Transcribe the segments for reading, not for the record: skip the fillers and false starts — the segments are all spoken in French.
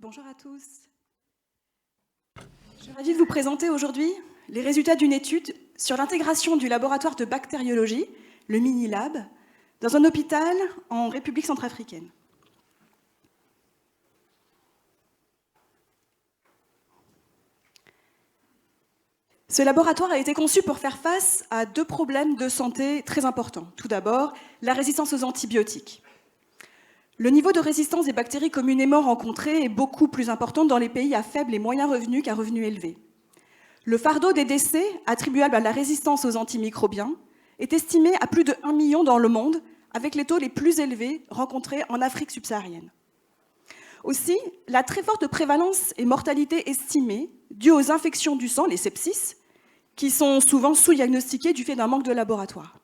Bonjour à tous. Je suis ravie de vous présenter aujourd'hui les résultats d'une étude sur l'intégration du laboratoire de bactériologie, le Minilab, dans un hôpital en République centrafricaine. Ce laboratoire a été conçu pour faire face à deux problèmes de santé très importants. Tout d'abord, la résistance aux antibiotiques. Le niveau de résistance des bactéries communément rencontrées est beaucoup plus important dans les pays à faible et moyen revenu qu'à revenus élevés. Le fardeau des décès attribuables à la résistance aux antimicrobiens est estimé à plus de 1 million dans le monde, avec les taux les plus élevés rencontrés en Afrique subsaharienne. Aussi, la très forte prévalence et mortalité estimée due aux infections du sang, les sepsis, qui sont souvent sous-diagnostiquées du fait d'un manque de laboratoire.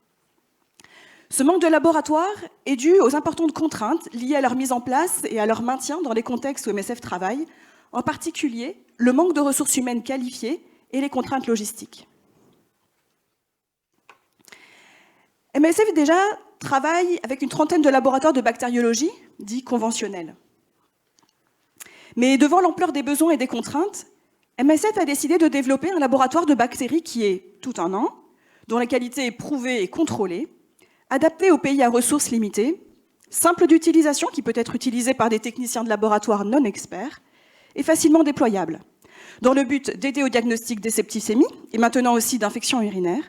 Ce manque de laboratoire est dû aux importantes contraintes liées à leur mise en place et à leur maintien dans les contextes où MSF travaille, en particulier le manque de ressources humaines qualifiées et les contraintes logistiques. MSF déjà travaille avec une trentaine de laboratoires de bactériologie, dits conventionnels. Mais devant l'ampleur des besoins et des contraintes, MSF a décidé de développer un laboratoire de bactéries qui est tout un an, dont la qualité est prouvée et contrôlée, adapté aux pays à ressources limitées, simple d'utilisation qui peut être utilisé par des techniciens de laboratoire non experts, et facilement déployable, dans le but d'aider au diagnostic des septicémies et maintenant aussi d'infections urinaires,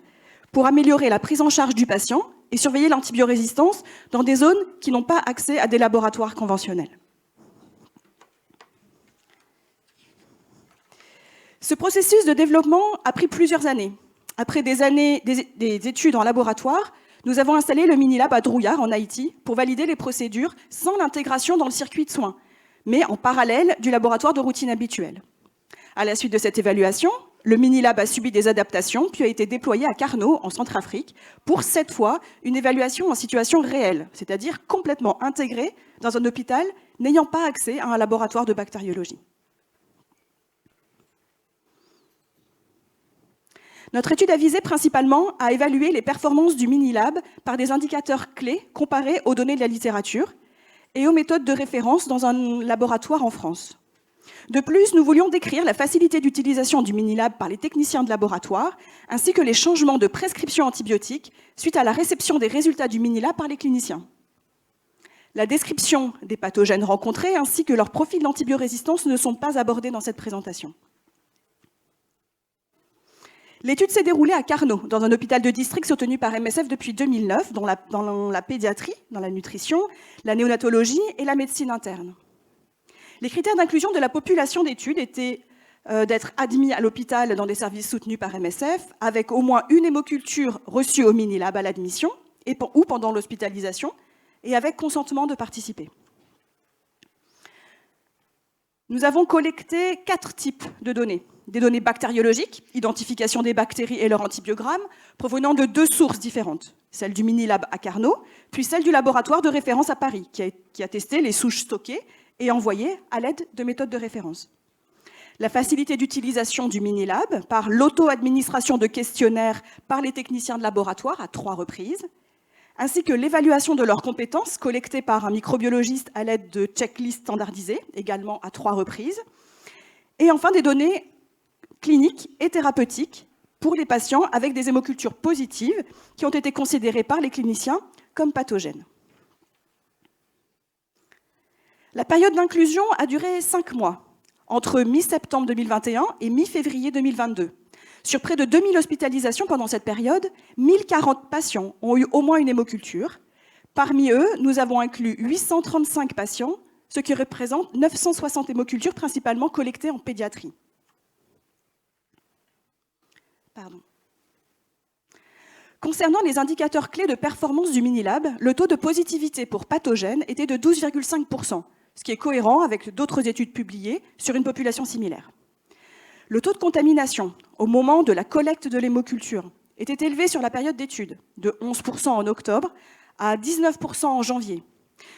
pour améliorer la prise en charge du patient et surveiller l'antibiorésistance dans des zones qui n'ont pas accès à des laboratoires conventionnels. Ce processus de développement a pris plusieurs années. Après des années des études en laboratoire, nous avons installé le Minilab à Drouillard, en Haïti, pour valider les procédures sans l'intégration dans le circuit de soins, mais en parallèle du laboratoire de routine habituel. À la suite de cette évaluation, le Minilab a subi des adaptations, puis a été déployé à Carnot, en Centrafrique, pour cette fois une évaluation en situation réelle, c'est-à-dire complètement intégrée dans un hôpital n'ayant pas accès à un laboratoire de bactériologie. Notre étude a visé principalement à évaluer les performances du Minilab par des indicateurs clés comparés aux données de la littérature et aux méthodes de référence dans un laboratoire en France. De plus, nous voulions décrire la facilité d'utilisation du Minilab par les techniciens de laboratoire, ainsi que les changements de prescription antibiotique suite à la réception des résultats du Minilab par les cliniciens. La description des pathogènes rencontrés ainsi que leur profil d'antibiorésistance ne sont pas abordés dans cette présentation. L'étude s'est déroulée à Carnot, dans un hôpital de district soutenu par MSF depuis 2009, dans la pédiatrie, dans la nutrition, la néonatologie et la médecine interne. Les critères d'inclusion de la population d'études étaient d'être admis à l'hôpital dans des services soutenus par MSF, avec au moins une hémoculture reçue au Minilab à l'admission ou pendant l'hospitalisation, et avec consentement de participer. Nous avons collecté 4 types de données. Des données bactériologiques, identification des bactéries et leur antibiogramme, provenant de 2 sources différentes, celle du Minilab à Carnot, puis celle du laboratoire de référence à Paris, qui a testé les souches stockées et envoyées à l'aide de méthodes de référence. La facilité d'utilisation du Minilab par l'auto-administration de questionnaires par les techniciens de laboratoire à 3 reprises, ainsi que l'évaluation de leurs compétences collectées par un microbiologiste à l'aide de checklists standardisées, également à 3 reprises, et enfin des données cliniques et thérapeutiques pour les patients avec des hémocultures positives qui ont été considérées par les cliniciens comme pathogènes. La période d'inclusion a duré 5 mois, entre mi-septembre 2021 et mi-février 2022. Sur près de 2000 hospitalisations pendant cette période, 1040 patients ont eu au moins une hémoculture. Parmi eux, nous avons inclus 835 patients, ce qui représente 960 hémocultures principalement collectées en pédiatrie. Concernant les indicateurs clés de performance du Minilab, le taux de positivité pour pathogènes était de 12,5%, ce qui est cohérent avec d'autres études publiées sur une population similaire. Le taux de contamination au moment de la collecte de l'hémoculture était élevé sur la période d'étude, de 11% en octobre à 19% en janvier.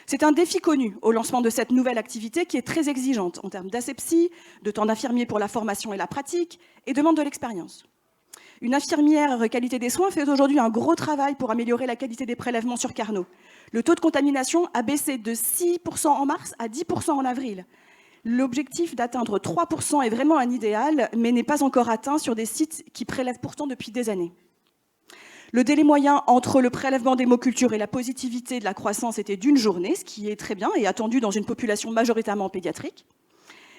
C'est un défi connu au lancement de cette nouvelle activité qui est très exigeante en termes d'asepsie, de temps d'infirmier pour la formation et la pratique, et demande de l'expérience. Une infirmière qualité des soins fait aujourd'hui un gros travail pour améliorer la qualité des prélèvements sur Carnot. Le taux de contamination a baissé de 6% en mars à 10% en avril. L'objectif d'atteindre 3% est vraiment un idéal, mais n'est pas encore atteint sur des sites qui prélèvent pourtant depuis des années. Le délai moyen entre le prélèvement d'hémoculture et la positivité de la croissance était d'1 journée, ce qui est très bien et attendu dans une population majoritairement pédiatrique.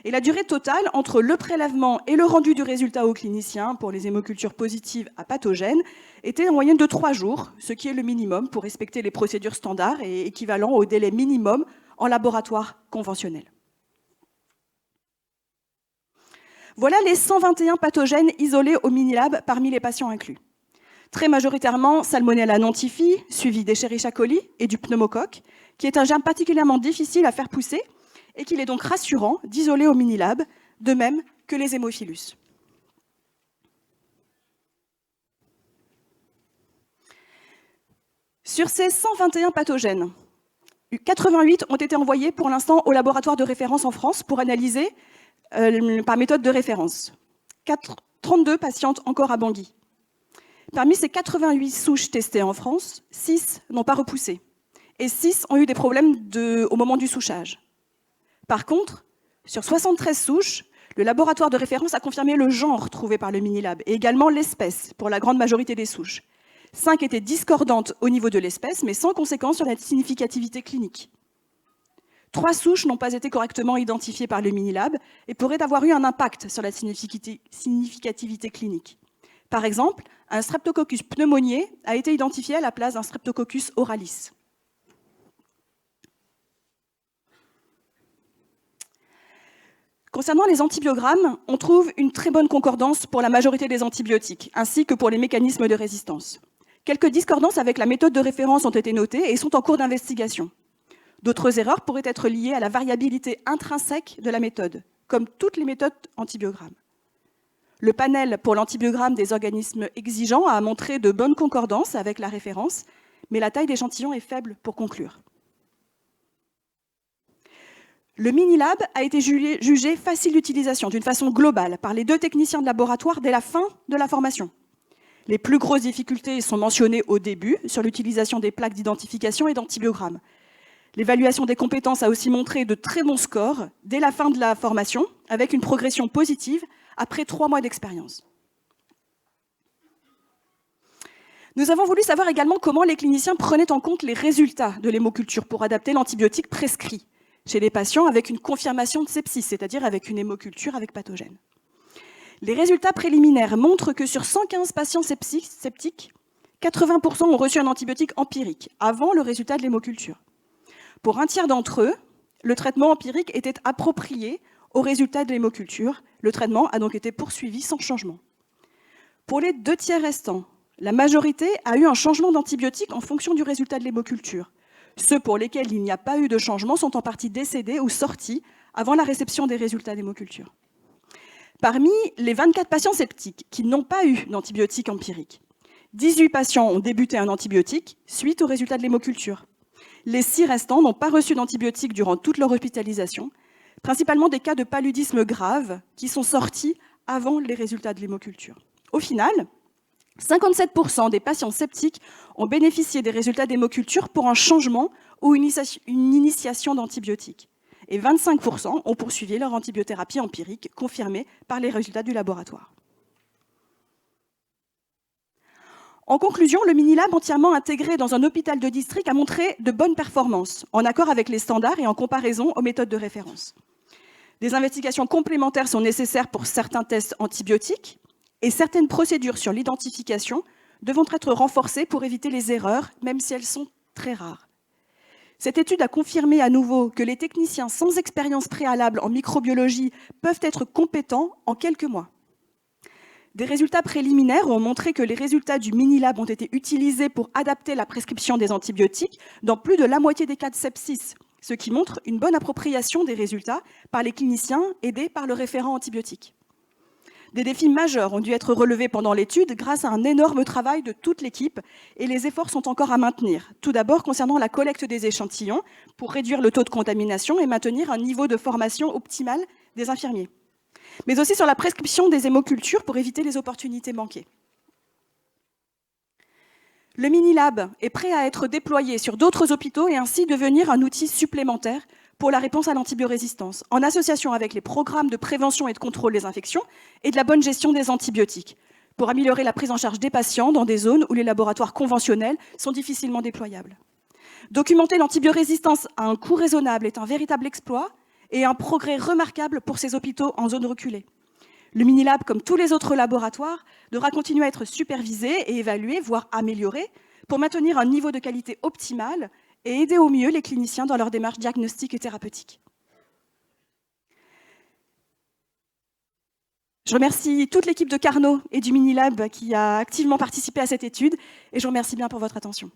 Et la durée totale entre le prélèvement et le rendu du résultat au clinicien pour les hémocultures positives à pathogènes était en moyenne de 3 jours, ce qui est le minimum pour respecter les procédures standards et équivalent au délai minimum en laboratoire conventionnel. Voilà les 121 pathogènes isolés au Minilab parmi les patients inclus. Très majoritairement Salmonella nontyphi, suivi d'Escherichia coli et du pneumocoque, qui est un germe particulièrement difficile à faire pousser et qu'il est donc rassurant d'isoler au Minilab, de même que les hémophilus. Sur ces 121 pathogènes, 88 ont été envoyés pour l'instant au laboratoire de référence en France pour analyser par méthode de référence. 32 patientes encore à Bangui. Parmi ces 88 souches testées en France, 6 n'ont pas repoussé et 6 ont eu des problèmes au moment du souchage. Par contre, sur 73 souches, le laboratoire de référence a confirmé le genre trouvé par le Minilab et également l'espèce pour la grande majorité des souches. 5 étaient discordantes au niveau de l'espèce, mais sans conséquence sur la significativité clinique. 3 souches n'ont pas été correctement identifiées par le Minilab et pourraient avoir eu un impact sur la significativité clinique. Par exemple, un Streptococcus pneumoniae a été identifié à la place d'un Streptococcus oralis. Concernant les antibiogrammes, on trouve une très bonne concordance pour la majorité des antibiotiques, ainsi que pour les mécanismes de résistance. Quelques discordances avec la méthode de référence ont été notées et sont en cours d'investigation. D'autres erreurs pourraient être liées à la variabilité intrinsèque de la méthode, comme toutes les méthodes antibiogrammes. Le panel pour l'antibiogramme des organismes exigeants a montré de bonnes concordances avec la référence, mais la taille d'échantillon est faible pour conclure. Le Minilab a été jugé facile d'utilisation d'une façon globale par les 2 techniciens de laboratoire dès la fin de la formation. Les plus grosses difficultés sont mentionnées au début sur l'utilisation des plaques d'identification et d'antibiogrammes. L'évaluation des compétences a aussi montré de très bons scores dès la fin de la formation, avec une progression positive après 3 mois d'expérience. Nous avons voulu savoir également comment les cliniciens prenaient en compte les résultats de l'hémoculture pour adapter l'antibiotique prescrit chez les patients avec une confirmation de sepsis, c'est-à-dire avec une hémoculture avec pathogène. Les résultats préliminaires montrent que sur 115 patients septiques, 80% ont reçu un antibiotique empirique avant le résultat de l'hémoculture. Pour un tiers d'entre eux, le traitement empirique était approprié au résultat de l'hémoculture. Le traitement a donc été poursuivi sans changement. Pour les 2 tiers restants, la majorité a eu un changement d'antibiotique en fonction du résultat de l'hémoculture. Ceux pour lesquels il n'y a pas eu de changement sont en partie décédés ou sortis avant la réception des résultats d'hémoculture. Parmi les 24 patients septiques qui n'ont pas eu d'antibiotique empirique, 18 patients ont débuté un antibiotique suite au résultat de l'hémoculture. Les 6 restants n'ont pas reçu d'antibiotique durant toute leur hospitalisation, principalement des cas de paludisme grave qui sont sortis avant les résultats de l'hémoculture. Au final, 57% des patients septiques ont bénéficié des résultats d'hémoculture pour un changement ou une initiation d'antibiotiques. Et 25% ont poursuivi leur antibiothérapie empirique confirmée par les résultats du laboratoire. En conclusion, le Minilab entièrement intégré dans un hôpital de district a montré de bonnes performances, en accord avec les standards et en comparaison aux méthodes de référence. Des investigations complémentaires sont nécessaires pour certains tests antibiotiques et certaines procédures sur l'identification devront être renforcées pour éviter les erreurs, même si elles sont très rares. Cette étude a confirmé à nouveau que les techniciens sans expérience préalable en microbiologie peuvent être compétents en quelques mois. Des résultats préliminaires ont montré que les résultats du Minilab ont été utilisés pour adapter la prescription des antibiotiques dans plus de la moitié des cas de sepsis, ce qui montre une bonne appropriation des résultats par les cliniciens aidés par le référent antibiotique. Des défis majeurs ont dû être relevés pendant l'étude grâce à un énorme travail de toute l'équipe et les efforts sont encore à maintenir. Tout d'abord concernant la collecte des échantillons pour réduire le taux de contamination et maintenir un niveau de formation optimal des infirmiers, mais aussi sur la prescription des hémocultures pour éviter les opportunités manquées. Le Minilab est prêt à être déployé sur d'autres hôpitaux et ainsi devenir un outil supplémentaire pour la réponse à l'antibiorésistance, en association avec les programmes de prévention et de contrôle des infections et de la bonne gestion des antibiotiques, pour améliorer la prise en charge des patients dans des zones où les laboratoires conventionnels sont difficilement déployables. Documenter l'antibiorésistance à un coût raisonnable est un véritable exploit et un progrès remarquable pour ces hôpitaux en zone reculée. Le Minilab, comme tous les autres laboratoires, devra continuer à être supervisé et évalué, voire amélioré, pour maintenir un niveau de qualité optimal et aider au mieux les cliniciens dans leur démarche diagnostique et thérapeutique. Je remercie toute l'équipe de Carnot et du Minilab qui a activement participé à cette étude et je vous remercie bien pour votre attention.